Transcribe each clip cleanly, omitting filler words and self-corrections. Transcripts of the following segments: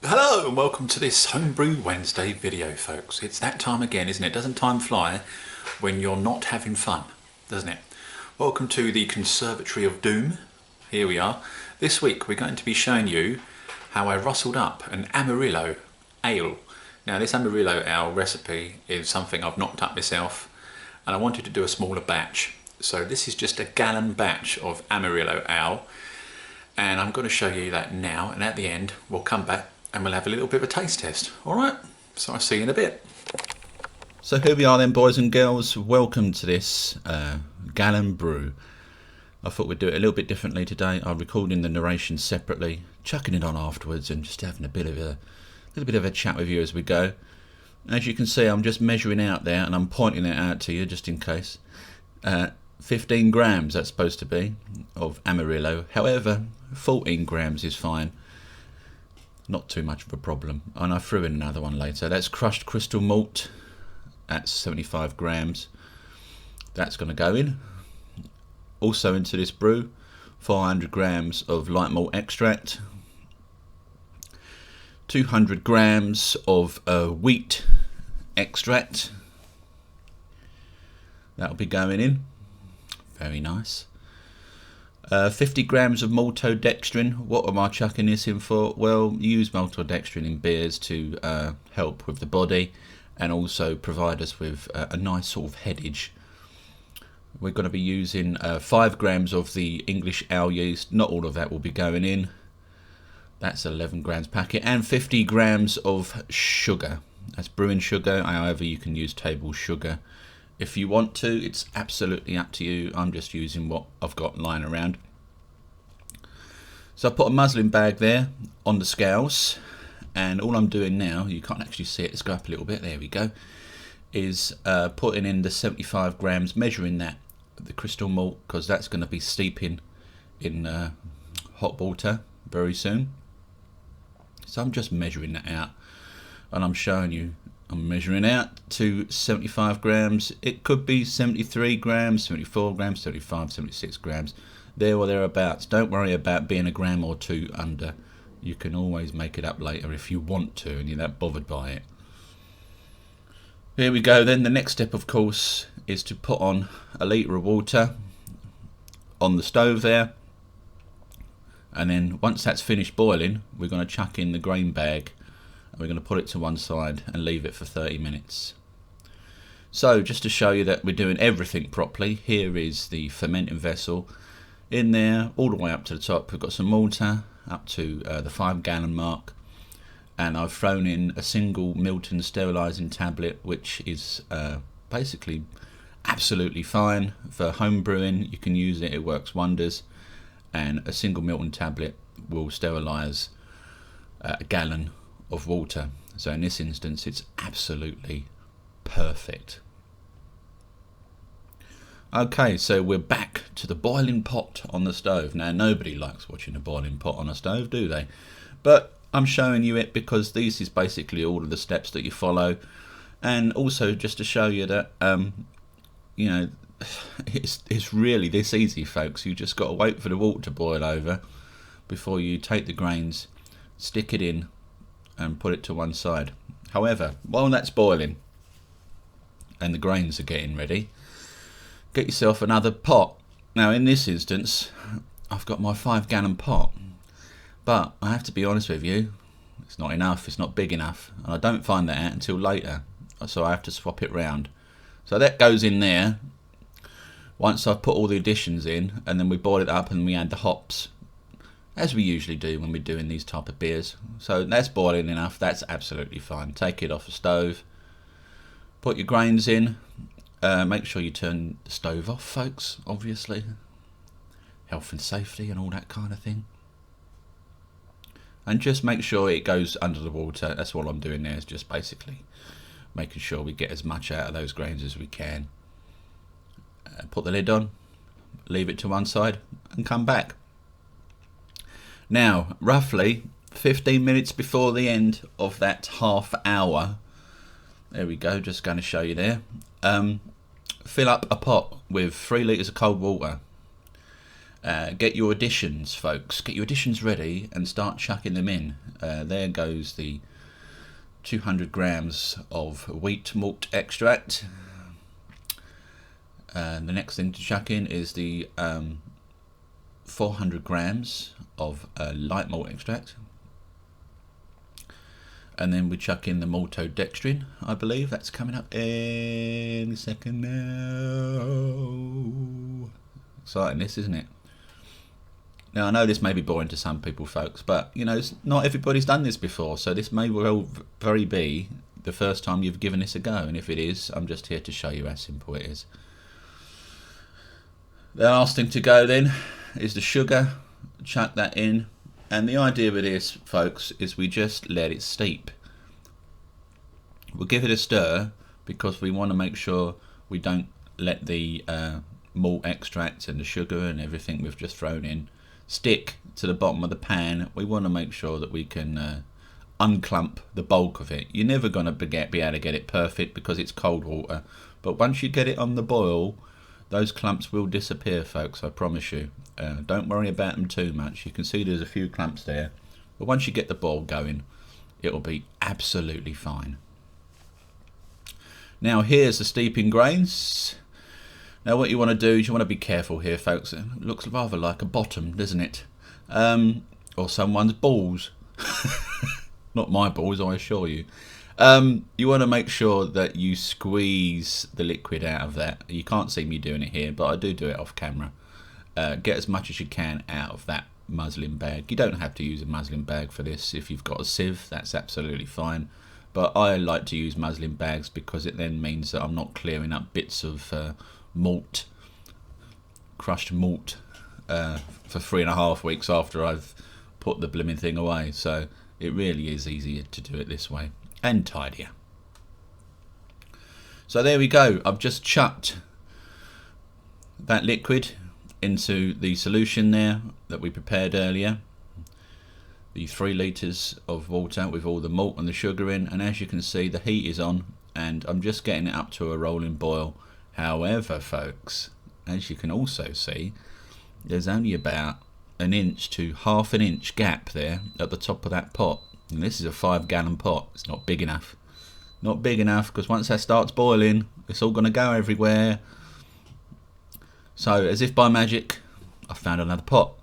Hello and welcome to this Homebrew Wednesday video, folks. It's that time again, isn't it? Doesn't time fly when you're not having fun, doesn't it? Welcome to the Conservatory of Doom. Here we are. This week we're going to be showing you how I rustled up an Amarillo Ale. Now this Amarillo Ale recipe is something I've knocked up myself and I wanted to do a smaller batch. So this is just a gallon batch of Amarillo Ale and I'm going to show you that now, and at the end we'll come back and we'll have a little bit of a taste test. Alright, so I'll see you in a bit. So here we are then, boys and girls. Welcome to this gallon brew. I thought we'd do it a little bit differently today. I'm recording the narration separately, chucking it on afterwards and just having a little bit of a chat with you as we go. As you can see, I'm just measuring out there and I'm pointing it out to you just in case. 15 grams that's supposed to be of Amarillo. However, 14 grams is fine. Not too much of a problem. And I threw in another one later. That's crushed crystal malt. That's 75 grams. That's going to go in. Also into this brew, 400 grams of light malt extract. 200 grams of wheat extract. That'll be going in. Very nice. 50 grams of maltodextrin. What am I chucking this in for? Well, you use maltodextrin in beers to help with the body and also provide us with a nice sort of headage. We're going to be using 5 grams of the English ale yeast. Not all of that will be going in. That's 11 grams packet. And 50 grams of sugar. That's brewing sugar. However, you can use table sugar if you want to. It's absolutely up to you. I'm just using what I've got lying around. So I put a muslin bag there on the scales, and all I'm doing now, you can't actually see it, let's go up a little bit, there we go, is putting in the 75 grams, measuring that, the crystal malt, because that's going to be steeping in hot water very soon. So I'm just measuring that out, and I'm showing you I'm measuring out to 75 grams. It could be 73 grams, 74 grams, 75, 76 grams. There or thereabouts. Don't worry about being a gram or two under. You can always make it up later if you want to and you're not bothered by it. Here we go then. The next step, of course, is to put on a litre of water on the stove there. And then once that's finished boiling, we're going to chuck in the grain bag. We're going to put it to one side and leave it for 30 minutes. So just to show you that we're doing everything properly, here is the fermenting vessel. In there, all the way up to the top, we've got some mortar up to the 5 gallon mark. And I've thrown in a single Milton sterilising tablet, which is basically absolutely fine. For home brewing, you can use it, it works wonders. And a single Milton tablet will sterilise a gallon of water. So in this instance it's absolutely perfect. Okay, so we're back to the boiling pot on the stove. Now nobody likes watching a boiling pot on a stove, do they? But I'm showing you it because this is basically all of the steps that you follow, and also just to show you that you know, it's really this easy, folks. You just got to wait for the water to boil over before you take the grains, stick it in and put it to one side. However, while that's boiling and the grains are getting ready, get yourself another pot. Now in this instance I've got my 5 gallon pot, but I have to be honest with you, it's not enough, it's not big enough, and I don't find that out until later, so I have to swap it round. So that goes in there once I've put all the additions in, and then we boil it up and we add the hops, as we usually do when we're doing these type of beers. So that's boiling enough, that's absolutely fine. Take it off the stove, put your grains in, make sure you turn the stove off, folks, obviously. Health and safety and all that kind of thing. And just make sure it goes under the water. That's all I'm doing there, is just basically making sure we get as much out of those grains as we can. Put the lid on, leave it to one side and come back. Now, roughly 15 minutes before the end of that half hour, there we go, just going to show you there, fill up a pot with 3 litres of cold water Get your additions, folks. Get your additions ready and start chucking them in. There goes the 200 grams of wheat malt extract. The next thing to chuck in is the 400 grams of light malt extract. And then we chuck in the maltodextrin, I believe. That's coming up any second now. Exciting this, isn't it? Now, I know this may be boring to some people, folks, but, you know, not everybody's done this before, so this may well very be the first time you've given this a go, and if it is, I'm just here to show you how simple it is. The last thing to go then is the sugar. Chuck that in, and the idea with this, folks, is we just let it steep. We'll give it a stir because we want to make sure we don't let the malt extract and the sugar and everything we've just thrown in stick to the bottom of the pan. We want to make sure that we can unclump the bulk of it. You're never going to be able to get it perfect because it's cold water, but once you get it on the boil, those clumps will disappear, folks, I promise you. Don't worry about them too much. You can see there's a few clumps there, but once you get the boil going, it'll be absolutely fine. Now here's the steeping grains. Now what you want to do is you want to be careful here, folks. It looks rather like a bottom, doesn't it? Or someone's balls. Not my balls, I assure you. You want to make sure that you squeeze the liquid out of that. You can't see me doing it here, but I do it off camera. Get as much as you can out of that muslin bag. You don't have to use a muslin bag for this. If you've got a sieve, that's absolutely fine. But I like to use muslin bags because it then means that I'm not clearing up bits of malt, crushed malt, for 3.5 weeks after I've put the blooming thing away. So it really is easier to do it this way and tidier. So there we go. I've just chucked that liquid into the solution there that we prepared earlier, the 3 litres of water with all the malt and the sugar in, and as you can see the heat is on and I'm just getting it up to a rolling boil. However, folks, as you can also see, there's only about 1 inch to ½ an inch gap there at the top of that pot, and this is a 5-gallon pot. It's not big enough. Not big enough, because once that starts boiling, it's all going to go everywhere. So, as if by magic, I found another pot.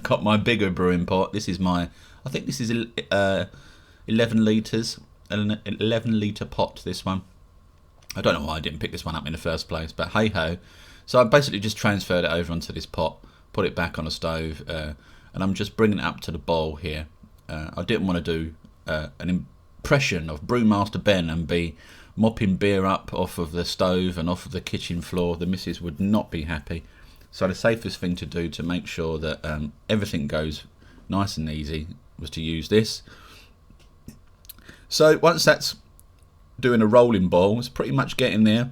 Got my bigger brewing pot. This is my, I think this is 11 litres, an 11 litre pot, this one. I don't know why I didn't pick this one up in the first place, but hey ho. So I basically just transferred it over onto this pot, put it back on the stove, and I'm just bringing it up to the boil here. I didn't want to do an impression of Brewmaster Ben and be mopping beer up off of the stove and off of the kitchen floor. The missus would not be happy. So the safest thing to do to make sure that everything goes nice and easy was to use this. So once that's doing a rolling boil, it's pretty much getting there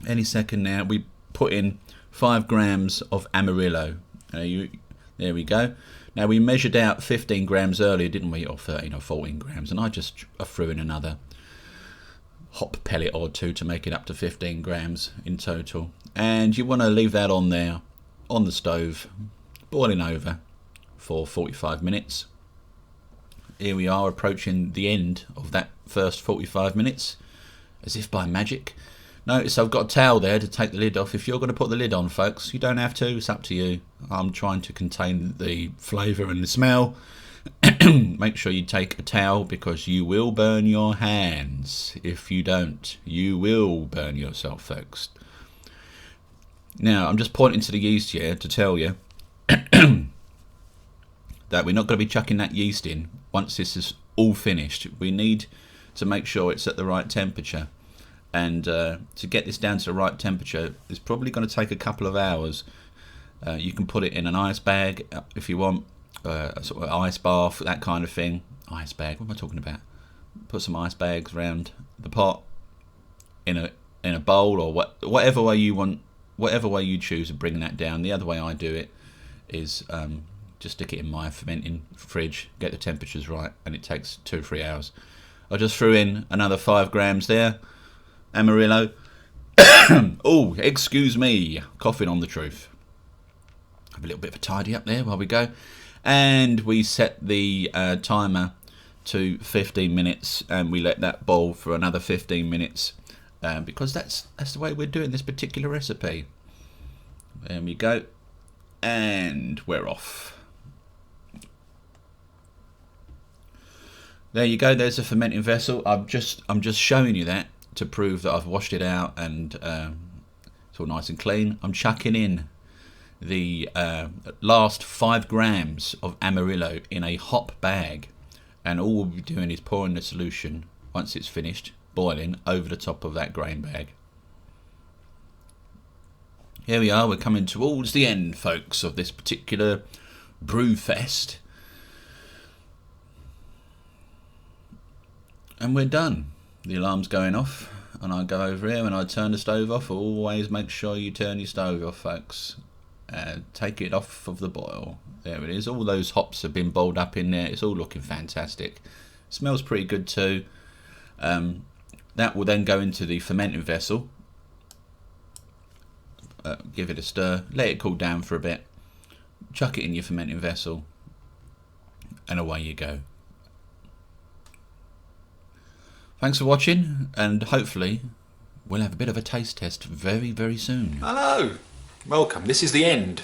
any second now. We put in 5 grams of Amarillo. There we go. Now we measured out 15 grams earlier, didn't we, or 13 or 14 grams, and I threw in another hop pellet or 2 to make it up to 15 grams in total. And you want to leave that on there on the stove boiling over for 45 minutes. Here we are approaching the end of that first 45 minutes, as if by magic. Notice I've got a towel there to take the lid off. If you're going to put the lid on, folks, you don't have to, it's up to you. I'm trying to contain the flavour and the smell. Make sure you take a towel because you will burn your hands. If you don't, you will burn yourself, folks. Now, I'm just pointing to the yeast here to tell you that we're not going to be chucking that yeast in once this is all finished. We need to make sure it's at the right temperature, and to get this down to the right temperature is probably going to take a couple of hours. You can put it in an ice bag if you want, a sort of ice bath, that kind of thing. Ice bag, what am I talking about? Put some ice bags around the pot in a bowl, or whatever way you want, whatever way you choose of bringing that down. The other way I do it is just stick it in my fermenting fridge, get the temperatures right, and it takes 2 or 3 hours. I just threw in another 5 grams there, Amarillo. Oh, excuse me, coughing on the truth. Have a little bit of a tidy up there while we go. And we set the timer to 15 minutes, and we let that boil for another 15 minutes, because that's the way we're doing this particular recipe. There we go, and we're off. There you go. There's a fermenting vessel. I'm just showing you that to prove that I've washed it out and it's all nice and clean. I'm chucking in the last 5 grams of Amarillo in a hop bag, and all we'll be doing is pouring the solution once it's finished boiling over the top of that grain bag. Here we are, we're coming towards the end, folks, of this particular brew fest, and we're done. The alarm's going off, and I go over here and I turn the stove off. Always make sure you turn your stove off, folks. Take it off of the boil. There it is. All those hops have been boiled up in there. It's all looking fantastic. Smells pretty good too. That will then go into the fermenting vessel. Give it a stir. Let it cool down for a bit. Chuck it in your fermenting vessel, and away you go. Thanks for watching, and hopefully we'll have a bit of a taste test very, very soon. Hello, welcome. This is the end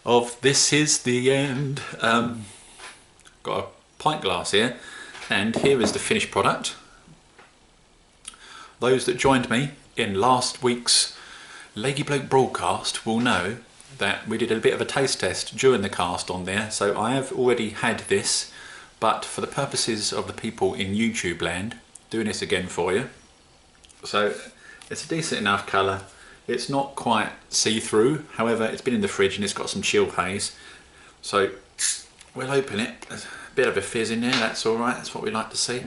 of This Is The End. Got a pint glass here, and here is the finished product. Those that joined me in last week's Leggy Bloke broadcast will know that we did a bit of a taste test during the cast on there, so I have already had this, but for the purposes of the people in YouTube land, doing this again for you. So it's a decent enough colour. It's not quite see-through, however it's been in the fridge and it's got some chill haze, so we'll open it. There's a bit of a fizz in there, that's alright, that's what we like to see.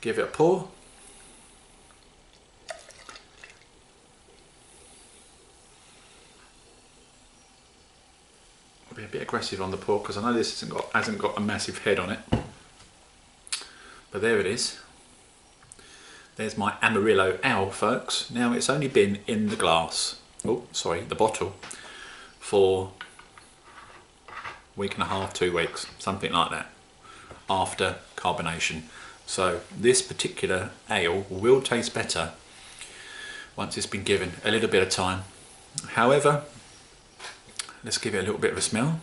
Give it a pour. I'll be a bit aggressive on the pour because I know this hasn't got a massive head on it, but there it is. There's my Amarillo Ale, folks. Now it's only been in the glass, the bottle, for a week and a half, 2 weeks, something like that, after carbonation. So this particular ale will taste better once it's been given a little bit of time. However, let's give it a little bit of a smell.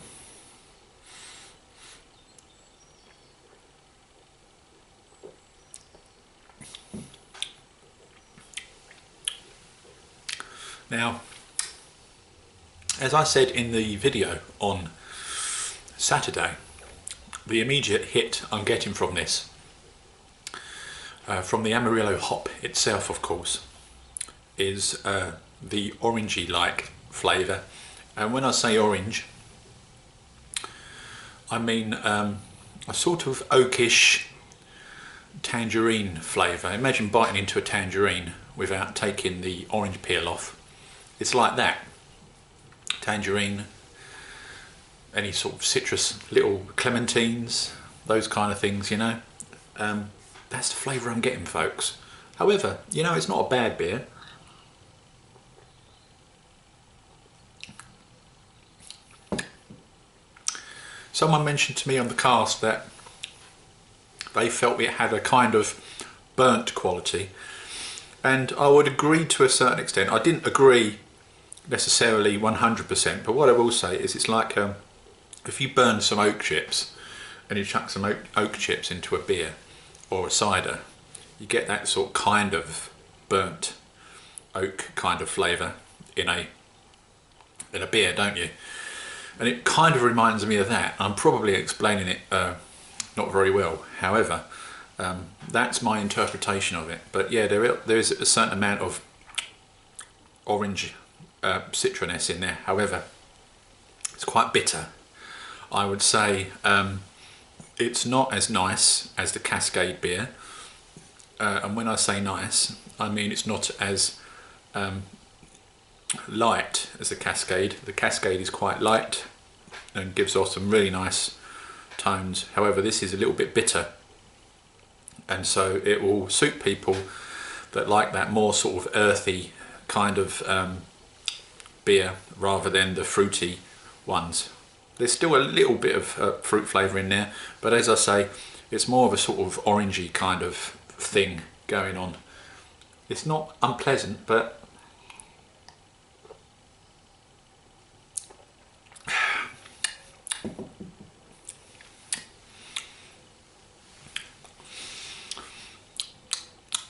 Now, as I said in the video on Saturday, the immediate hit I'm getting from this, from the Amarillo hop itself of course, is the orangey-like flavour. And when I say orange, I mean a sort of oakish tangerine flavour. Imagine biting into a tangerine without taking the orange peel off. It's like that. Tangerine, any sort of citrus, little clementines, those kind of things, you know. That's the flavour I'm getting, folks. However, you know, it's not a bad beer. Someone mentioned to me on the cast that they felt it had a kind of burnt quality, and I would agree to a certain extent. I didn't agree necessarily 100%, but what I will say is it's like if you burn some oak chips and you chuck some oak chips into a beer or a cider, you get that sort of kind of burnt oak kind of flavour in a beer, don't you? And it kind of reminds me of that. I'm probably explaining it not very well. However, that's my interpretation of it. But yeah, there is a certain amount of orange citroness in there. However, it's quite bitter. I would say it's not as nice as the Cascade beer. And when I say nice, I mean it's not as light as the Cascade. The Cascade is quite light and gives off some really nice tones. However, this is a little bit bitter, and so it will suit people that like that more sort of earthy kind of beer rather than the fruity ones. There's still a little bit of fruit flavour in there, but as I say, it's more of a sort of orangey kind of thing going on. It's not unpleasant, but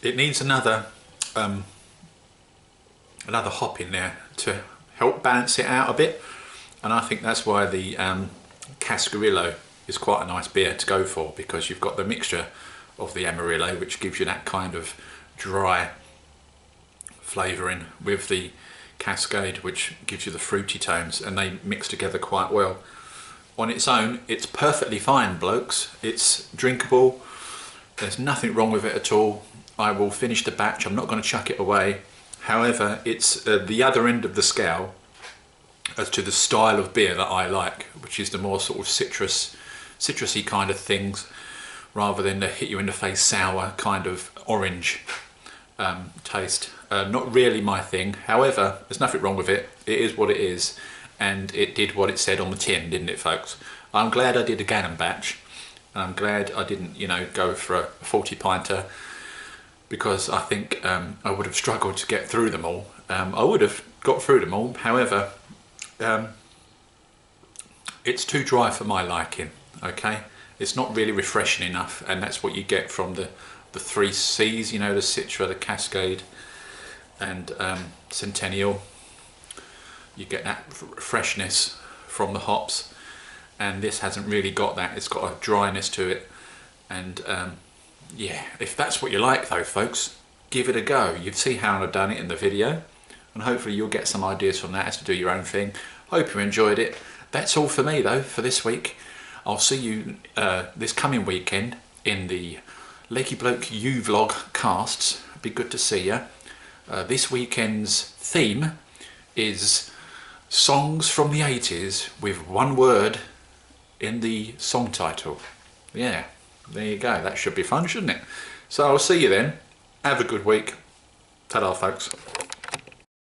it needs another hop in there to help balance it out a bit, and I think that's why the Cascarillo is quite a nice beer to go for, because you've got the mixture of the Amarillo, which gives you that kind of dry flavouring, with the Cascade, which gives you the fruity tones, and they mix together quite well. On its own, it's perfectly fine, blokes. It's drinkable. There's nothing wrong with it at all. I will finish the batch. I'm not going to chuck it away. However, it's the other end of the scale as to the style of beer that I like, which is the more sort of citrusy kind of things, rather than the hit you in the face sour kind of orange taste. Not really my thing. However, there's nothing wrong with it. It is what it is, and it did what it said on the tin, didn't it, folks? I'm glad I did a gallon batch. I'm glad I didn't, you know, go for a 40 pinter, because I think I would have struggled to get through them all. I would have got through them all. However, it's too dry for my liking. Okay, it's not really refreshing enough, and that's what you get from the three C's, you know, the Citra, the Cascade, and Centennial. You get that freshness from the hops, and this hasn't really got that. It's got a dryness to it, and yeah, if that's what you like though, folks, give it a go. You see how I've done it in the video, and hopefully you'll get some ideas from that as to do your own thing. Hope you enjoyed it. That's all for me though for this week. I'll see you this coming weekend in the Lakey Bloke U vlog casts. Be good to see you. This weekend's theme is songs from the 80s with one word in the song title. Yeah, there you go. That should be fun, shouldn't it? So I'll see you then. Have a good week. Ta-da, folks.